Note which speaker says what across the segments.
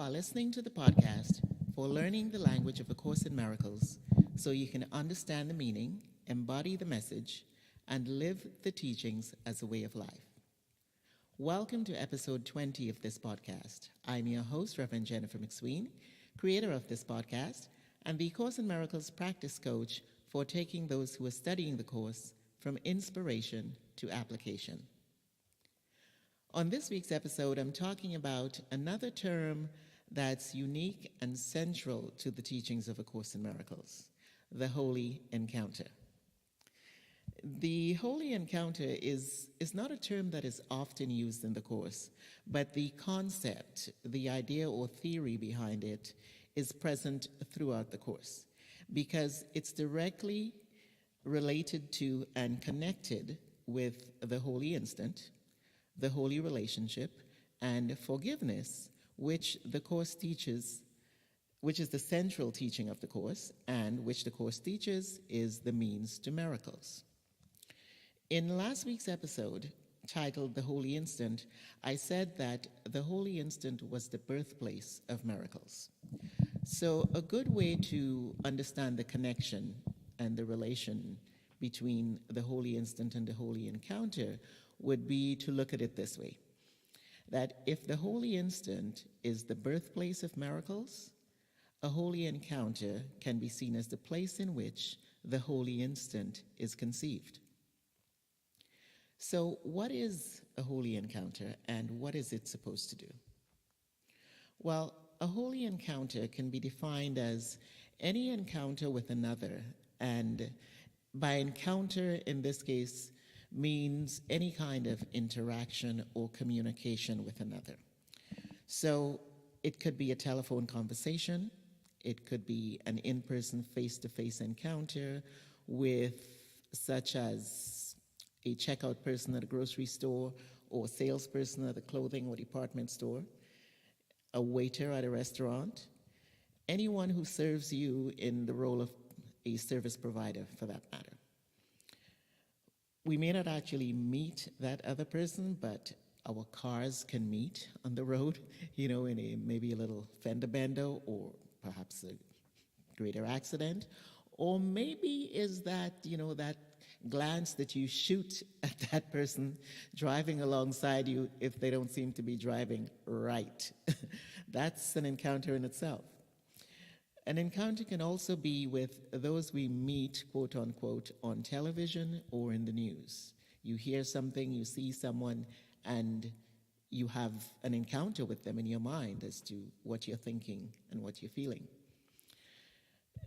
Speaker 1: are listening to the podcast for learning the language of A Course in Miracles so you can understand the meaning, embody the message, and live the teachings as a way of life. Welcome to episode 20 of this podcast. I'm your host, Reverend Jennifer McSween, creator of this podcast, and the Course in Miracles practice coach for taking those who are studying the Course from inspiration to application. On this week's episode, I'm talking about another term that's unique and central to the teachings of A Course in Miracles, the Holy Encounter. The Holy Encounter is not a term that is often used in the Course, but the concept, the idea or theory behind it is present throughout the Course because it's directly related to and connected with the Holy Instant, the holy relationship, and forgiveness, which the Course teaches, which is the central teaching of the Course, and which the Course teaches is the means to miracles. In last week's episode, titled The Holy Instant, I said that the Holy Instant was the birthplace of miracles. So a good way to understand the connection and the relation between the Holy Instant and the Holy Encounter would be to look at it this way, that if the Holy Instant is the birthplace of miracles, a Holy Encounter can be seen as the place in which the Holy Instant is conceived. So what is a Holy Encounter and what is it supposed to do? Well, a Holy Encounter can be defined as any encounter with another, and by encounter in this case means any kind of interaction or communication with another. So it could be a telephone conversation, it could be an in-person face-to-face encounter with such as a checkout person at a grocery store or a salesperson at a clothing or department store, a waiter at a restaurant, anyone who serves you in the role of a service provider for that matter. We may not actually meet that other person, but our cars can meet on the road, in maybe a little fender bender or perhaps a greater accident. Or maybe is that, that glance that you shoot at that person driving alongside you if they don't seem to be driving right. That's an encounter in itself. An encounter can also be with those we meet, quote unquote, on television or in the news. You hear something, you see someone, and you have an encounter with them in your mind as to what you're thinking and what you're feeling.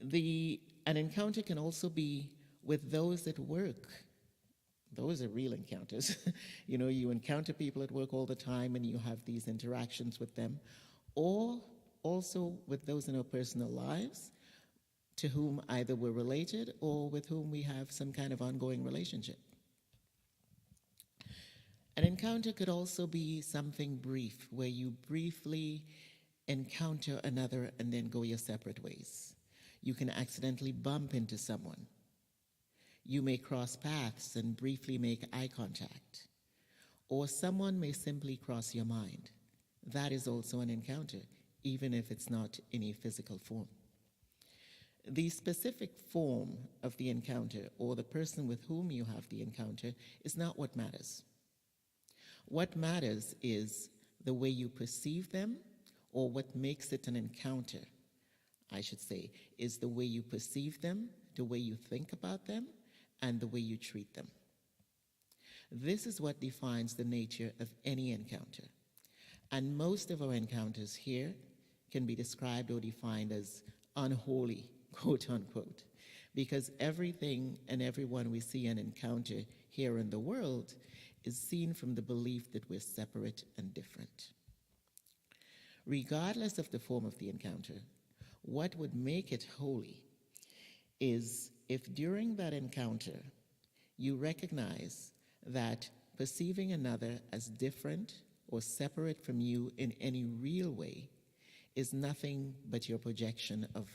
Speaker 1: An encounter can also be with those at work. Those are real encounters. You encounter people at work all the time and you have these interactions with them. Or also with those in our personal lives to whom either we're related or with whom we have some kind of ongoing relationship. An encounter could also be something brief, where you briefly encounter another and then go your separate ways. You can accidentally bump into someone. You may cross paths and briefly make eye contact. Or someone may simply cross your mind. That is also an encounter, even if it's not in a physical form. The specific form of the encounter or the person with whom you have the encounter is not what matters. What matters is the way you perceive them, or what makes it an encounter, I should say, is the way you perceive them, the way you think about them, and the way you treat them. This is what defines the nature of any encounter. And most of our encounters here can be described or defined as unholy, quote unquote, because everything and everyone we see and encounter here in the world is seen from the belief that we're separate and different. Regardless of the form of the encounter, what would make it holy is if during that encounter you recognize that perceiving another as different or separate from you in any real way is nothing but your projection of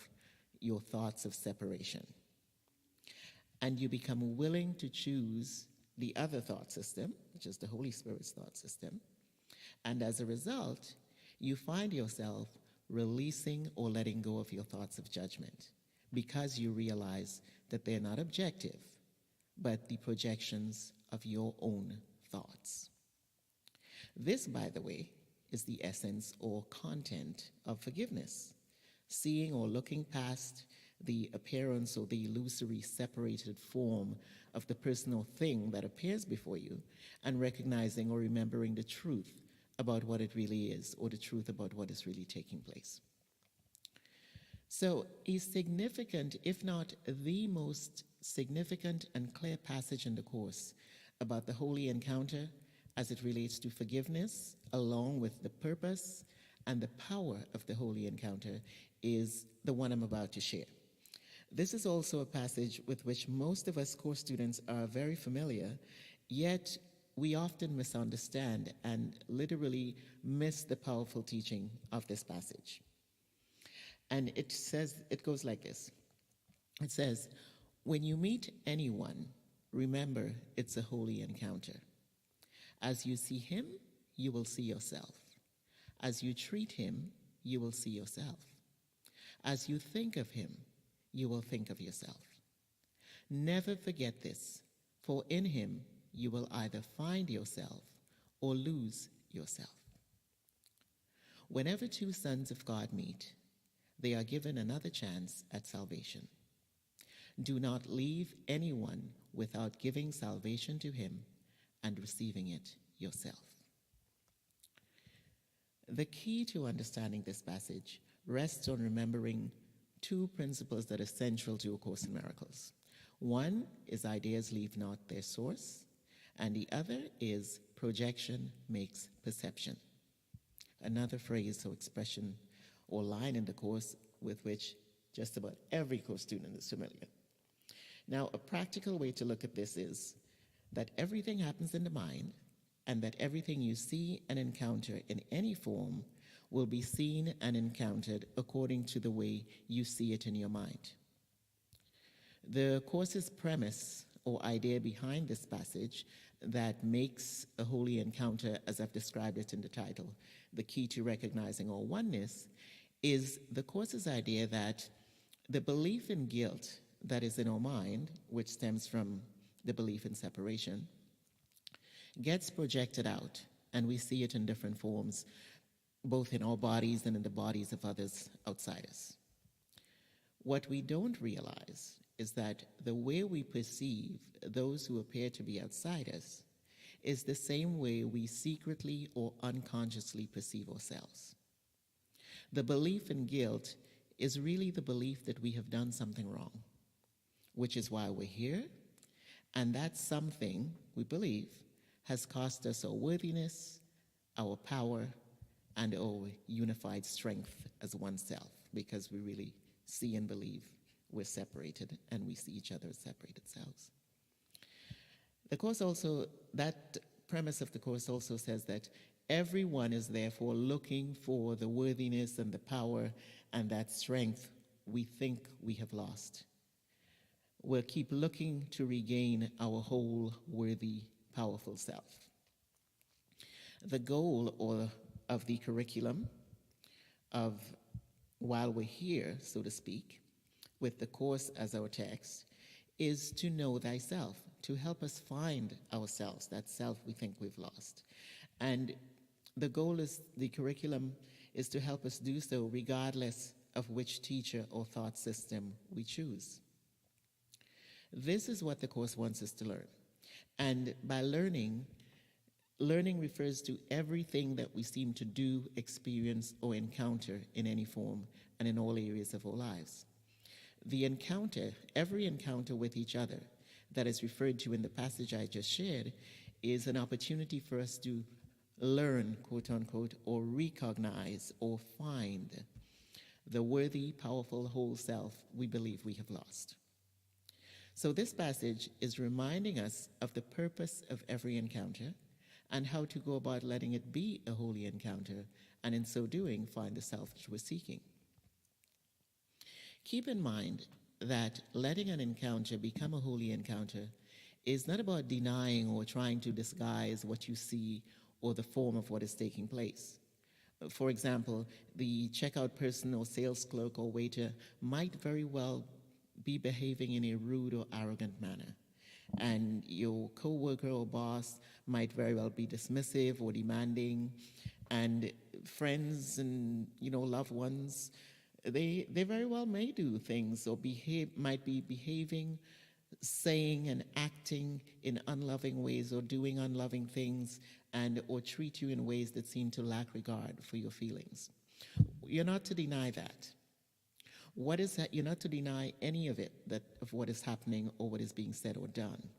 Speaker 1: your thoughts of separation. And you become willing to choose the other thought system, which is the Holy Spirit's thought system. And as a result, you find yourself releasing or letting go of your thoughts of judgment because you realize that they're not objective, but the projections of your own thoughts. This, by the way, is the essence or content of forgiveness, seeing or looking past the appearance or the illusory separated form of the personal thing that appears before you and recognizing or remembering the truth about what it really is or the truth about what is really taking place. So a significant, if not the most significant and clear passage in the Course about the holy encounter as it relates to forgiveness, along with the purpose and the power of the holy encounter, is the one I'm about to share. This is also a passage with which most of us Course students are very familiar, yet we often misunderstand and literally miss the powerful teaching of this passage. And it goes like this. It says, when you meet anyone, remember it's a holy encounter. As you see him, you will see yourself. As you treat him, you will see yourself. As you think of him, you will think of yourself. Never forget this, for in him you will either find yourself or lose yourself. Whenever two sons of God meet, they are given another chance at salvation. Do not leave anyone without giving salvation to him and receiving it yourself. The key to understanding this passage rests on remembering two principles that are central to A Course in Miracles. One is ideas leave not their source, and the other is projection makes perception. Another phrase or expression or line in the Course with which just about every Course student is familiar. Now, a practical way to look at this is that everything happens in the mind, and that everything you see and encounter in any form will be seen and encountered according to the way you see it in your mind. The Course's premise or idea behind this passage that makes a holy encounter, as I've described it in the title, the key to recognizing all oneness, is the Course's idea that the belief in guilt that is in our mind, which stems from the belief in separation, gets projected out, and we see it in different forms, both in our bodies and in the bodies of others outside us. What we don't realize is that the way we perceive those who appear to be outside us is the same way we secretly or unconsciously perceive ourselves. The belief in guilt is really the belief that we have done something wrong, which is why we're here, and that something, we believe, has cost us our worthiness, our power, and our unified strength as oneself, because we really see and believe we're separated and we see each other as separated selves. The Course also, that premise of the Course also says that everyone is therefore looking for the worthiness and the power and that strength we think we have lost. We'll keep looking to regain our whole worthy, powerful self. The goal of the curriculum of while we're here, so to speak, with the Course as our text, is to know thyself, to help us find ourselves, that self we think we've lost. And the goal is, the curriculum is to help us do so regardless of which teacher or thought system we choose. This is what the Course wants us to learn. And by learning refers to everything that we seem to do, experience, or encounter in any form and in all areas of our lives. The encounter, every encounter with each other that is referred to in the passage I just shared, is an opportunity for us to learn, quote unquote, or recognize or find the worthy, powerful whole self we believe we have lost. So this passage is reminding us of the purpose of every encounter and how to go about letting it be a holy encounter, and in so doing, find the self that we're seeking. Keep in mind that letting an encounter become a holy encounter is not about denying or trying to disguise what you see or the form of what is taking place, For example, the checkout person or sales clerk or waiter might very well be behaving in a rude or arrogant manner. And your coworker or boss might very well be dismissive or demanding. And friends and loved ones, they very well may do things or might be behaving, saying and acting in unloving ways or doing unloving things and or treat you in ways that seem to lack regard for your feelings. You're not to deny that. What is that? You're not to deny any of it, of what is happening or what is being said or done.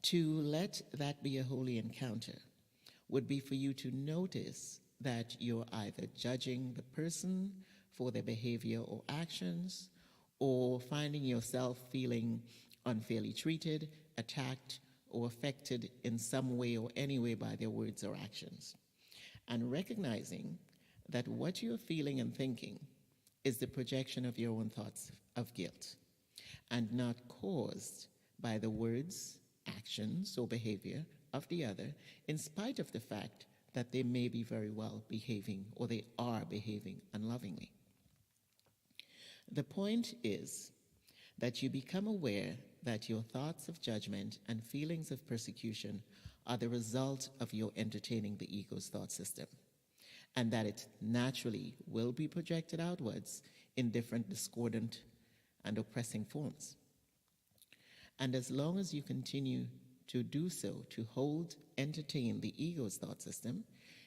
Speaker 1: To let that be a holy encounter would be for you to notice that you're either judging the person for their behavior or actions, or finding yourself feeling unfairly treated, attacked, or affected in some way or any way by their words or actions. And recognizing that what you're feeling and thinking is the projection of your own thoughts of guilt and not caused by the words, actions, or behavior of the other, in spite of the fact that they may be very well behaving or they are behaving unlovingly. The point is that you become aware that your thoughts of judgment and feelings of persecution are the result of your entertaining the ego's thought system, and that it naturally will be projected outwards in different discordant and oppressing forms. And as long as you continue to do so, to entertain the ego's thought system,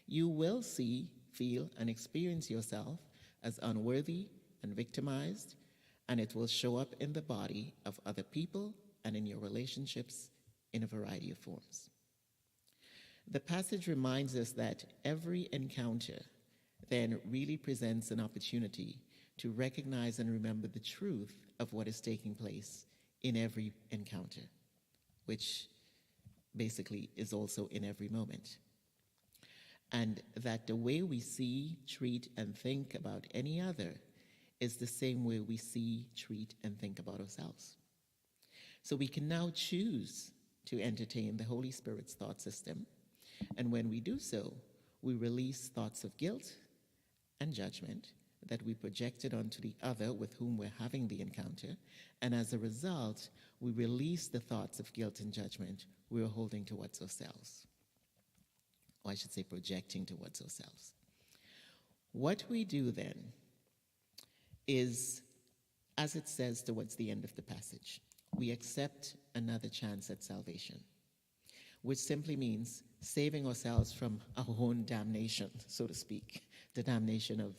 Speaker 1: you will see, feel, and experience yourself as unworthy and victimized, and it will show up in the body of other people and in your relationships in a variety of forms. The passage reminds us that every encounter then really presents an opportunity to recognize and remember the truth of what is taking place in every encounter, which basically is also in every moment. And that the way we see, treat, and think about any other is the same way we see, treat, and think about ourselves. So we can now choose to entertain the Holy Spirit's thought system, and when we do so, we release thoughts of guilt and judgment that we projected onto the other with whom we're having the encounter, and as a result, we release the thoughts of guilt and judgment we're holding towards ourselves, or I should say projecting towards ourselves. What we do then is, as it says towards the end of the passage, we accept another chance at salvation, which simply means saving ourselves from our own damnation, so to speak, the damnation of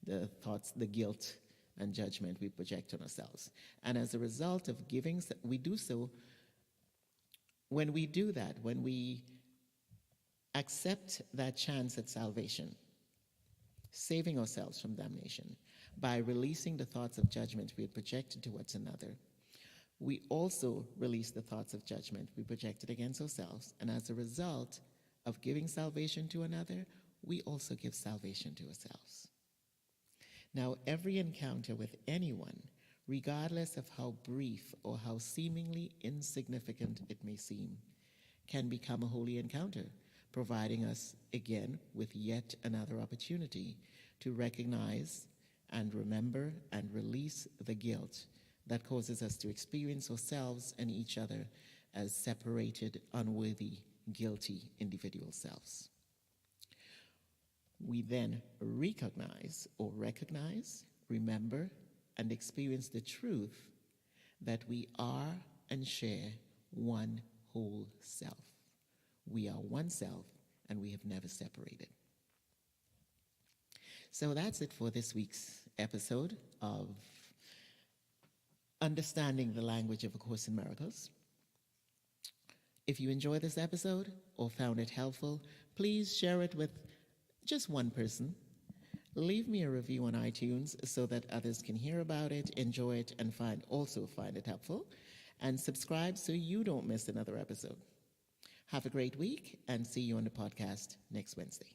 Speaker 1: the thoughts, the guilt and judgment we project on ourselves. And as a result of giving, we do so, when we do that, when we accept that chance at salvation, saving ourselves from damnation, by releasing the thoughts of judgment we had projected towards another, we also release the thoughts of judgment we projected against ourselves, and as a result of giving salvation to another, we also give salvation to ourselves. Now, every encounter with anyone, regardless of how brief or how seemingly insignificant it may seem, can become a holy encounter, providing us, again, with yet another opportunity to recognize and remember and release the guilt that causes us to experience ourselves and each other as separated, unworthy, guilty individual selves. We then recognize, remember, and experience the truth that we are and share one whole self. We are one self, and we have never separated. So that's it for this week's episode of Understanding the Language of A Course in Miracles. If you enjoyed this episode or found it helpful, please share it with just one person. Leave me a review on iTunes so that others can hear about it, enjoy it, and find it helpful. And subscribe so you don't miss another episode. Have a great week, and see you on the podcast next Wednesday.